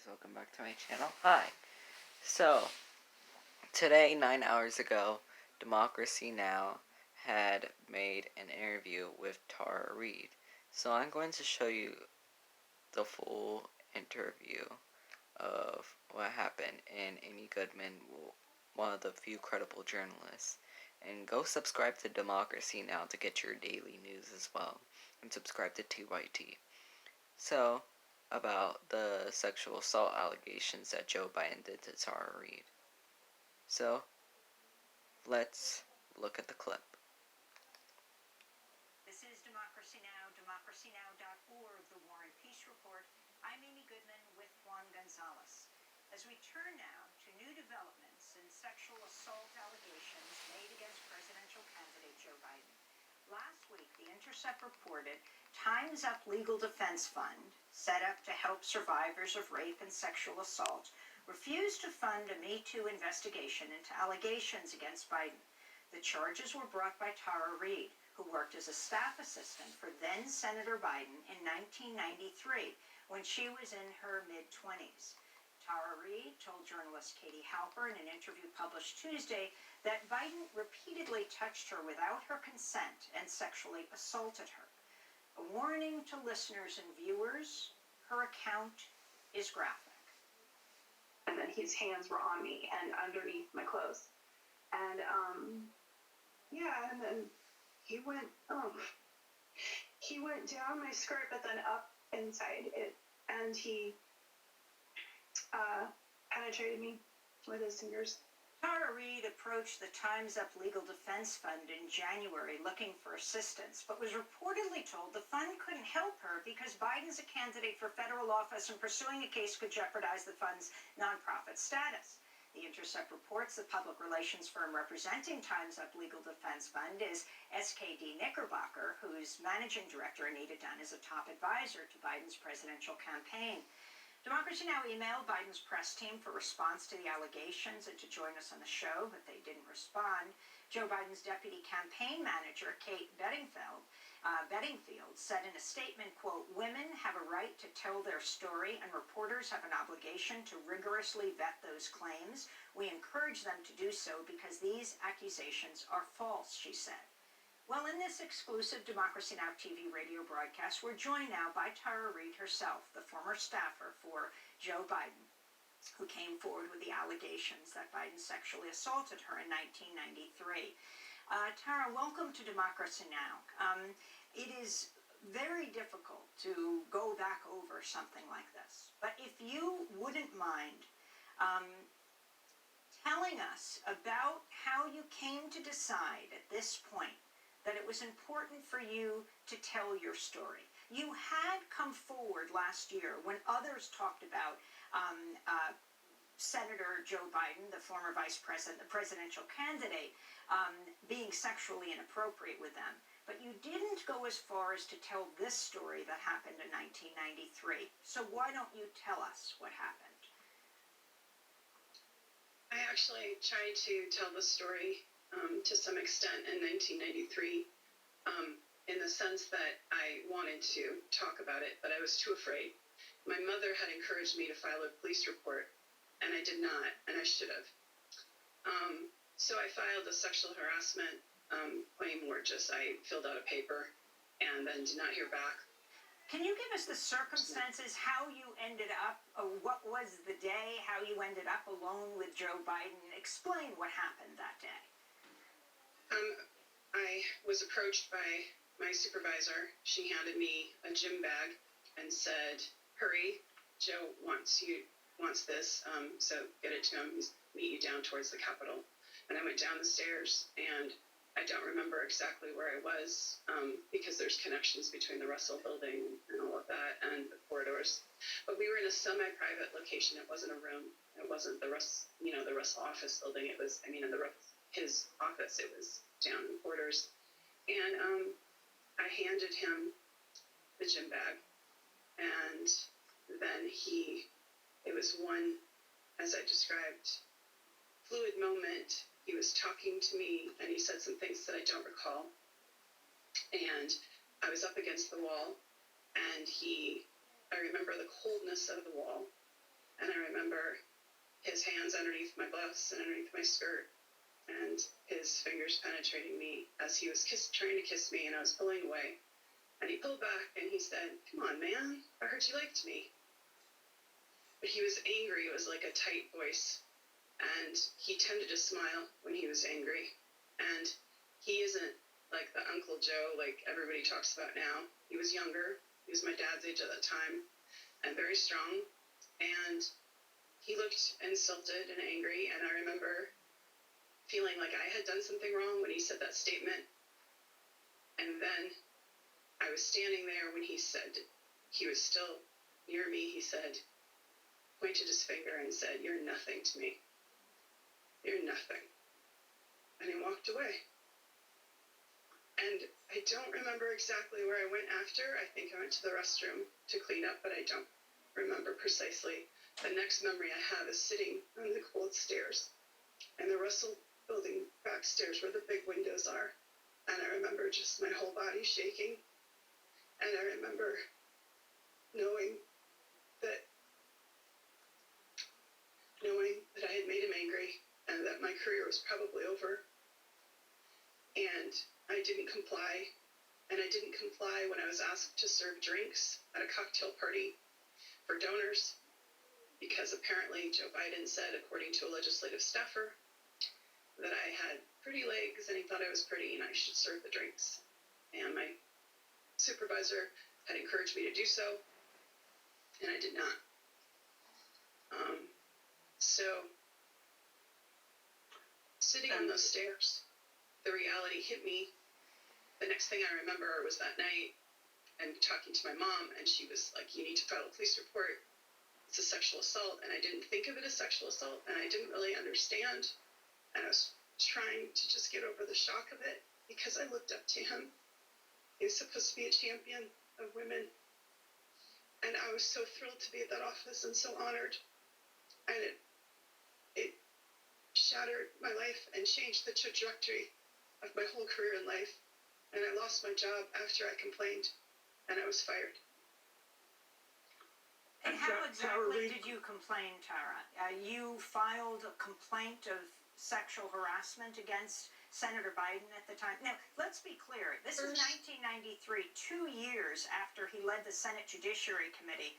guys, welcome back to my channel. Hi. So, today, 9 hours ago, Democracy Now! Had made an interview with Tara Reade. So I'm going to show you the full interview of what happened, and Amy Goodman, one of the few credible journalists. And go subscribe to Democracy Now! To get your daily news as well. And subscribe to TYT. So, about the sexual assault allegations that Joe Biden did to Tara Reade. So, let's look at the clip. This is Democracy Now!, democracynow.org, the War and Peace Report. I'm Amy Goodman with Juan Gonzalez. As we turn now to new developments in sexual assault allegations made against presidential candidate Joe Biden. Last week, The Intercept reported Time's Up Legal Defense Fund, set up to help survivors of rape and sexual assault, refused to fund a Me Too investigation into allegations against Biden. The charges were brought by Tara Reade, who worked as a staff assistant for then-Senator Biden in 1993, when she was in her mid-20s. Tara Reade told journalist Katie Halper in an interview published Tuesday that Biden repeatedly touched her without her consent and sexually assaulted her. A warning to listeners and viewers, her account is graphic. And then his hands were on me and underneath my clothes. And, and then he went down my skirt, but then up inside it. And he penetrated me with his fingers. Tara Reade approached the Time's Up Legal Defense Fund in January looking for assistance, but was reportedly told the fund couldn't help her because Biden's a candidate for federal office and pursuing a case could jeopardize the fund's nonprofit status. The Intercept reports the public relations firm representing Time's Up Legal Defense Fund is SKD Knickerbocker, whose managing director, Anita Dunn, is a top advisor to Biden's presidential campaign. Democracy Now! Emailed Biden's press team for response to the allegations and to join us on the show, but they didn't respond. Joe Biden's deputy campaign manager, Kate Bedingfield, said in a statement, quote, "Women have a right to tell their story and reporters have an obligation to rigorously vet those claims. We encourage them to do so because these accusations are false," she said. Well, in this exclusive Democracy Now! TV radio broadcast, we're joined now by Tara Reade herself, the former staffer for Joe Biden, who came forward with the allegations that Biden sexually assaulted her in 1993. Tara, welcome to Democracy Now! It is very difficult to go back over something like this, but if you wouldn't mind telling us about how you came to decide at this point that it was important for you to tell your story. You had come forward last year when others talked about Senator Joe Biden, the former vice president, the presidential candidate, being sexually inappropriate with them. But you didn't go as far as to tell this story that happened in 1993. So why don't you tell us what happened? I actually tried to tell the story to some extent in 1993, in the sense that I wanted to talk about it, but I was too afraid. My mother had encouraged me to file a police report, and I did not, and I should have. So I filed a sexual harassment claim, or just I filled out a paper and then did not hear back. Can you give us the circumstances, how you ended up, what was the day, how you ended up alone with Joe Biden? Explain what happened that day. I was approached by my supervisor. She handed me a gym bag and said, "Hurry, Joe wants this, so get it to him. He's meet you down towards the Capitol." And I went down the stairs, and I don't remember exactly where I was, because there's connections between the Russell building and all of that and the corridors. But we were in a semi-private location. It wasn't a room. It wasn't the Russell office building. It was, his office. It was down in quarters. And I handed him the gym bag. And then it was one, as I described, fluid moment. He was talking to me, and he said some things that I don't recall. And I was up against the wall, and I remember the coldness of the wall. hands underneath my blouse and underneath my skirt, and his fingers penetrating me as he was trying to kiss me, and I was pulling away. And he pulled back and he said, "Come on, man, I heard you liked me." But he was angry. It was like a tight voice. And he tended to smile when he was angry. And he isn't like the Uncle Joe like everybody talks about now. He was younger. He was my dad's age at that time and very strong. And he looked insulted and angry. And I remember feeling like I had done something wrong when he said that statement. And then I was standing there when he said, he was still near me. He said, pointed his finger and said, "You're nothing to me. You're nothing." And he walked away. And I don't remember exactly where I went after. I think I went to the restroom to clean up, but I don't remember precisely. The next memory I have is sitting on the cold stairs in the Russell building backstairs where the big windows are. And I remember just my whole body shaking. And I remember knowing that I had made him angry and that my career was probably over. And I didn't comply. And I didn't comply when I was asked to serve drinks at a cocktail party for donors, because apparently Joe Biden said, according to a legislative staffer, that I had pretty legs and he thought I was pretty and I should serve the drinks. And my supervisor had encouraged me to do so, and I did not. So, sitting on those stairs, the reality hit me. The next thing I remember was that night and talking to my mom, and she was like, "You need to file a police report. It's a sexual assault." And I didn't think of it as sexual assault, and I didn't really understand. And I was trying to just get over the shock of it because I looked up to him. He was supposed to be a champion of women. And I was so thrilled to be at that office and so honored. And it shattered my life and changed the trajectory of my whole career in life. And I lost my job after I complained, and I was fired. And how exactly did you complain, Tara? You filed a complaint of sexual harassment against Senator Biden at the time. Now, let's be clear. This is 1993, 2 years after he led the Senate Judiciary Committee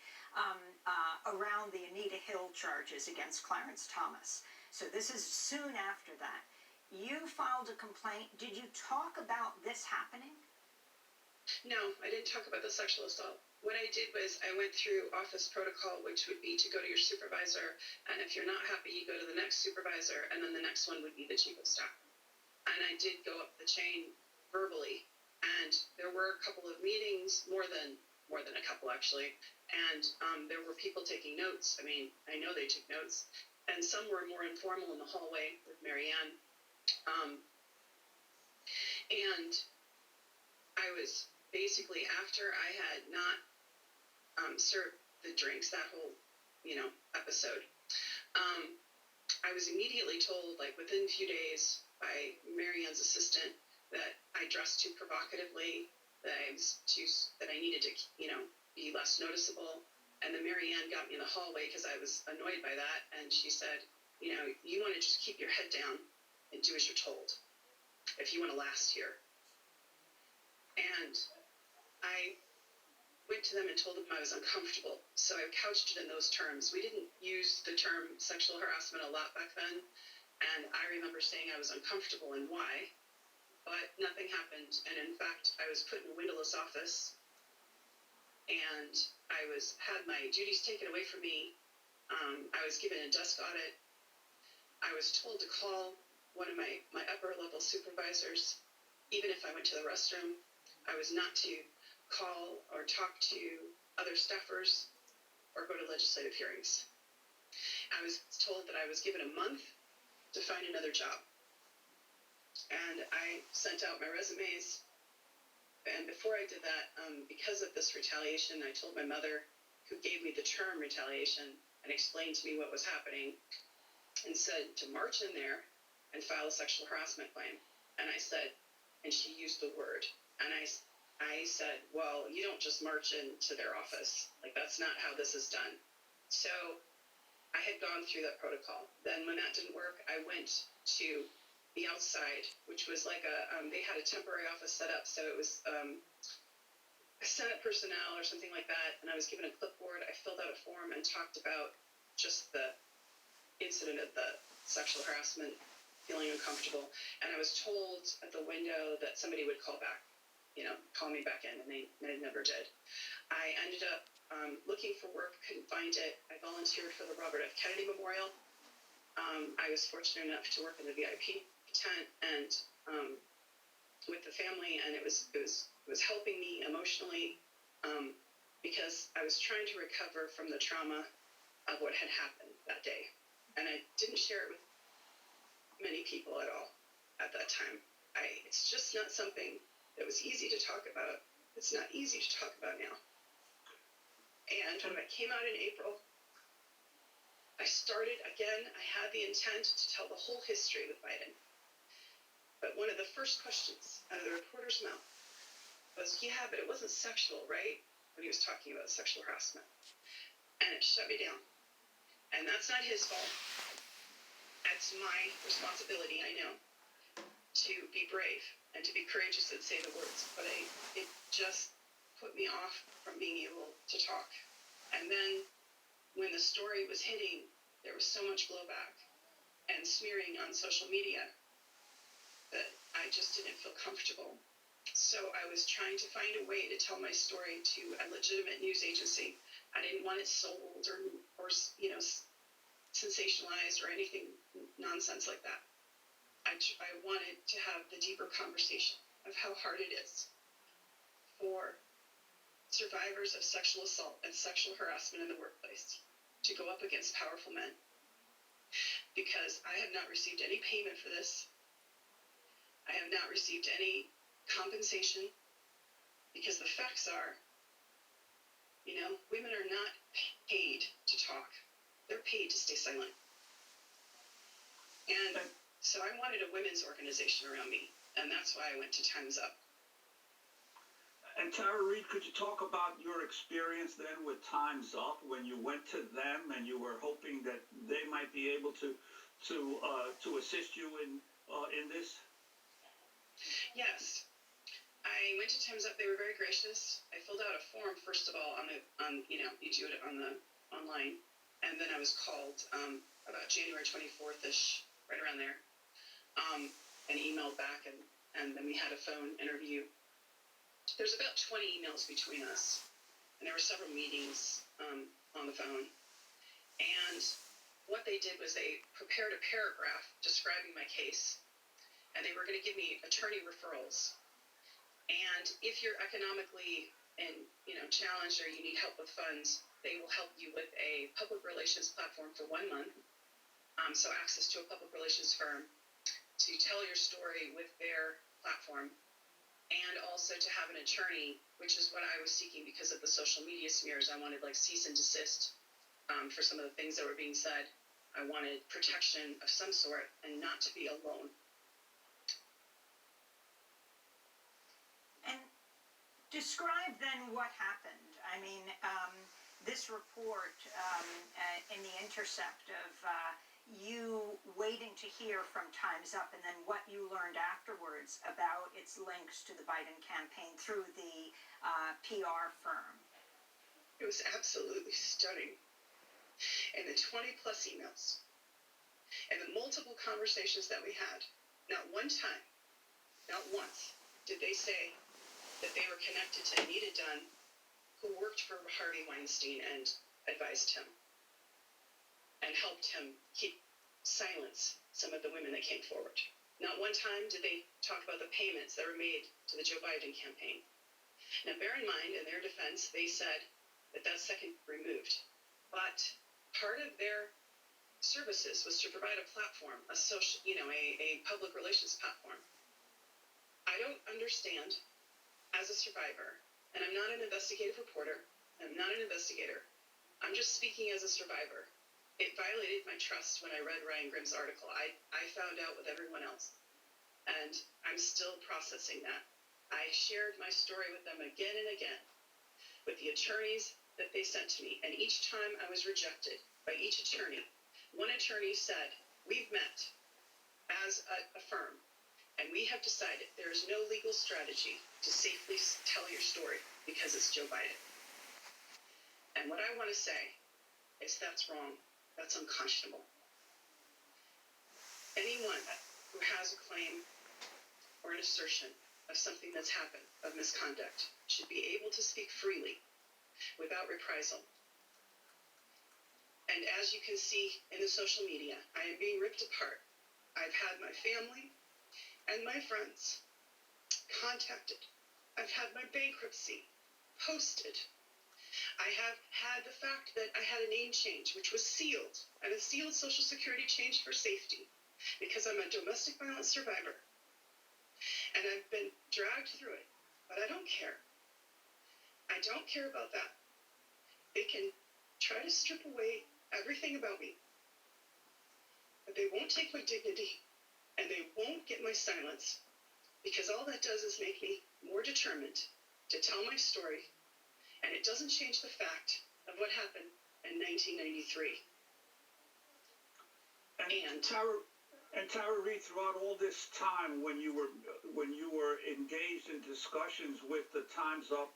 around the Anita Hill charges against Clarence Thomas. So this is soon after that. You filed a complaint. Did you talk about this happening? No, I didn't talk about the sexual assault. What I did was I went through office protocol, which would be to go to your supervisor, and if you're not happy, you go to the next supervisor, and then the next one would be the chief of staff. And I did go up the chain verbally, and there were a couple of meetings, more than a couple actually, and there were people taking notes. I mean, I know they took notes, and some were more informal in the hallway with Marianne. And I was basically, after I had not served the drinks that whole, episode, I was immediately told, like within a few days, by Marianne's assistant that I dressed too provocatively, that I needed to, be less noticeable. And then Marianne got me in the hallway because I was annoyed by that, and she said, you want to just keep your head down and do as you're told if you want to last here. And I went to them and told them I was uncomfortable. So I couched it in those terms. We didn't use the term sexual harassment a lot back then. And I remember saying I was uncomfortable and why, but nothing happened. And in fact, I was put in a windowless office, and I had my duties taken away from me. I was given a desk audit. I was told to call one of my upper level supervisors, even if I went to the restroom. I was not to call or talk to other staffers or go to legislative hearings. I was told that I was given a month to find another job. And I sent out my resumes. And before I did that, because of this retaliation, I told my mother, who gave me the term retaliation and explained to me what was happening, and said to march in there and file a sexual harassment claim. And I said, and she used the word, and I said, well, you don't just march into their office. Like, that's not how this is done. So I had gone through that protocol. Then when that didn't work, I went to the outside, which was like they had a temporary office set up, so it was Senate personnel or something like that, and I was given a clipboard. I filled out a form and talked about just the incident of the sexual harassment, feeling uncomfortable, and I was told at the window that somebody would call back, call me back in, and they never did. I ended up looking for work, couldn't find it. I volunteered for the Robert F. Kennedy Memorial. I was fortunate enough to work in the VIP tent and with the family, and it was helping me emotionally because I was trying to recover from the trauma of what had happened that day, and I didn't share it with many people at all at that time. It's just not something that was easy to talk about. It's not easy to talk about now. And when I came out in April, I started again. I had the intent to tell the whole history with Biden. But one of the first questions out of the reporter's mouth was, yeah, but it wasn't sexual, right? When he was talking about sexual harassment. And it shut me down. And that's not his fault. It's my responsibility, I know, to be brave and to be courageous and say the words. But it just put me off from being able to talk. And then when the story was hitting, there was so much blowback and smearing on social media that I just didn't feel comfortable. So I was trying to find a way to tell my story to a legitimate news agency. I didn't want it sold or sensationalized or anything nonsense like that. I wanted to have the deeper conversation of how hard it is for survivors of sexual assault and sexual harassment in the workplace to go up against powerful men. Because I have not received any payment for this. I have not received any compensation, because the facts are, women are not paid to talk. They're paid to stay silent. And so I wanted a women's organization around me, and that's why I went to Time's Up. And Tara Reade, could you talk about your experience then with Time's Up when you went to them and you were hoping that they might be able to assist you in this? Yes, I went to Time's Up. They were very gracious. I filled out a form first of all you do it on the online, and then I was called about January 24th-ish, right around there, and emailed back, and then we had a phone interview. There's about 20 emails between us, and there were several meetings on the phone. And what they did was they prepared a paragraph describing my case, and they were going to give me attorney referrals. And if you're economically challenged or you need help with funds, they will help you with a public relations platform for 1 month. So access to a public relations firm to tell your story with their platform, and also to have an attorney, which is what I was seeking because of the social media smears. I wanted cease and desist for some of the things that were being said. I wanted protection of some sort and not to be alone. And describe then what happened. I mean, this report in The Intercept of you waiting to hear from Time's Up, and then what you learned afterwards about its links to the Biden campaign through the PR firm. It was absolutely stunning. And the 20 plus emails and the multiple conversations that we had, not one time, not once, did they say that they were connected to Anita Dunn, who worked for Harvey Weinstein and advised him and helped him keep silence some of the women that came forward. Not one time did they talk about the payments that were made to the Joe Biden campaign. Now, bear in mind, in their defense, they said that that's second removed. But part of their services was to provide a platform, a social, a public relations platform. I don't understand, as a survivor, and I'm not an investigative reporter, I'm not an investigator, I'm just speaking as a survivor. It violated my trust when I read Ryan Grimm's article. I found out with everyone else, and I'm still processing that. I shared my story with them again and again, with the attorneys that they sent to me, and each time I was rejected. by each attorney. One attorney said, "We've met as a firm, and we have decided there is no legal strategy to safely tell your story because it's Joe Biden." And what I want to say is that's wrong. That's unconscionable. Anyone who has a claim or an assertion of something that's happened, of misconduct, should be able to speak freely without reprisal. And as you can see in the social media, I am being ripped apart. I've had my family and my friends contacted. I've had my bankruptcy posted. I have had the fact that I had a name change, which was sealed, and a sealed Social Security change for safety, because I'm a domestic violence survivor. And I've been dragged through it, but I don't care. I don't care about that. They can try to strip away everything about me, but they won't take my dignity, and they won't get my silence, because all that does is make me more determined to tell my story, and it doesn't change the fact of what happened in 1993. And Tara Reade, throughout all this time, when you were engaged in discussions with the Times Up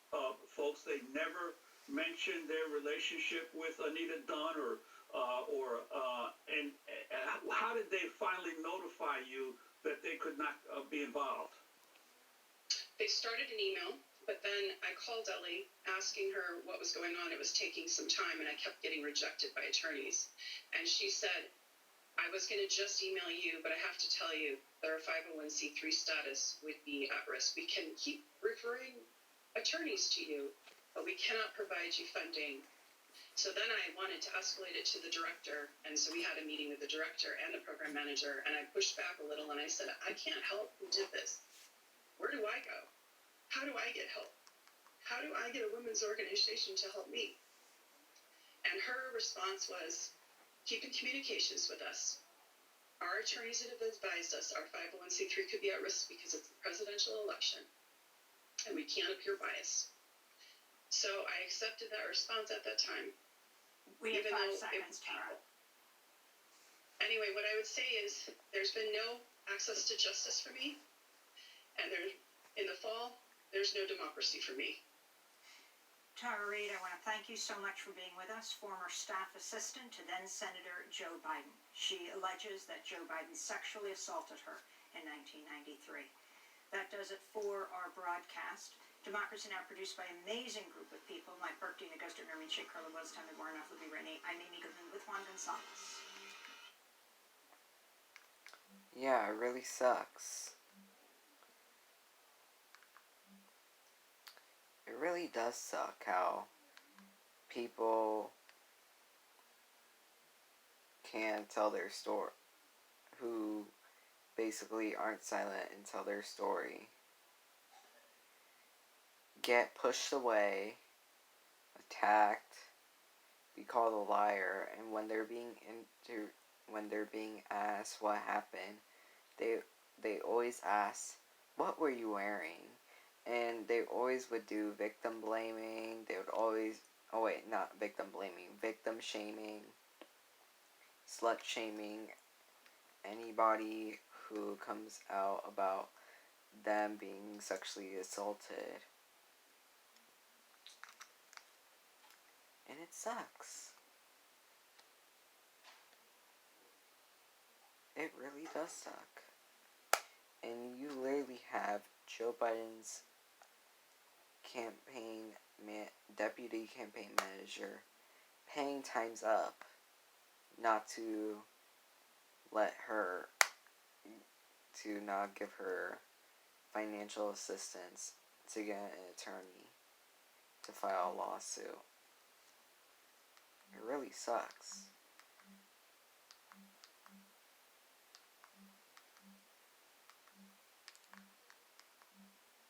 folks, they never mentioned their relationship with Anita Dunn, and how did they finally notify you that they could not be involved? They started an email, but then I called Ellie asking her what was going on. It was taking some time, and I kept getting rejected by attorneys. And she said, "I was going to just email you, but I have to tell you that our 501c3 status would be at risk. We can keep referring attorneys to you, but we cannot provide you funding." So then I wanted to escalate it to the director, and so we had a meeting with the director and the program manager, and I pushed back a little, and I said, "I can't help who did this. Where do I go? How do I get help? How do I get a women's organization to help me?" And her response was, "Keep in communications with us. Our attorneys have advised us our 501c3 could be at risk because it's a presidential election, and we can't appear biased." So I accepted that response at that time. We have 5 seconds, Tara. Anyway, what I would say is there's been no access to justice for me, and in the fall, there's no democracy for me. Tara Reade, I want to thank you so much for being with us, former staff assistant to then Senator Joe Biden. She alleges that Joe Biden sexually assaulted her in 1993. That does it for our broadcast. Democracy Now! Produced by an amazing group of people. Mike Burke, Dina Guster, Nermin Sheikh, Carla Wells, Tommy Warren, Libby Rennie. I'm Amy Goodman with Juan Gonzalez. Yeah, it really sucks. It really does suck how people can tell their story, who basically aren't silent and tell their story, get pushed away, attacked, be called a liar, and when they're being asked what happened, they always ask, "What were you wearing?" And they always would do victim blaming. They would always, oh wait, not victim blaming, victim shaming, slut shaming anybody who comes out about them being sexually assaulted. And it sucks. It really does suck. And you literally have Joe Biden's deputy campaign manager paying Times Up not to not give her financial assistance to get an attorney to file a lawsuit. It really sucks.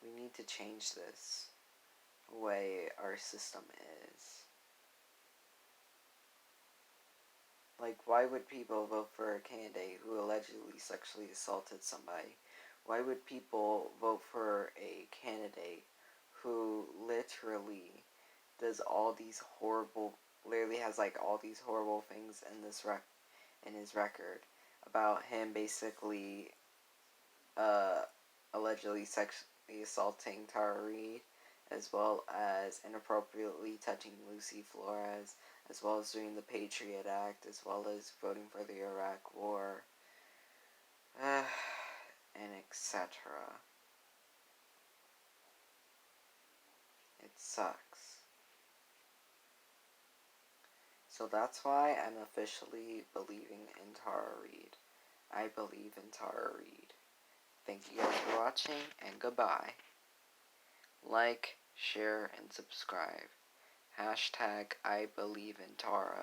We need to change this way our system is. Like, why would people vote for a candidate who allegedly sexually assaulted somebody? Why would people vote for a candidate who literally does all these horrible literally has like all these horrible things in in his record about him basically allegedly sexually assaulting Tara Reade, as well as inappropriately touching Lucy Flores, as well as doing the Patriot Act, as well as voting for the Iraq War, and etc. It sucks. So that's why I'm officially believing in Tara Reade. I believe in Tara Reade. Thank you guys for watching, and goodbye. Like, share, and subscribe. Hashtag I believe in Tara.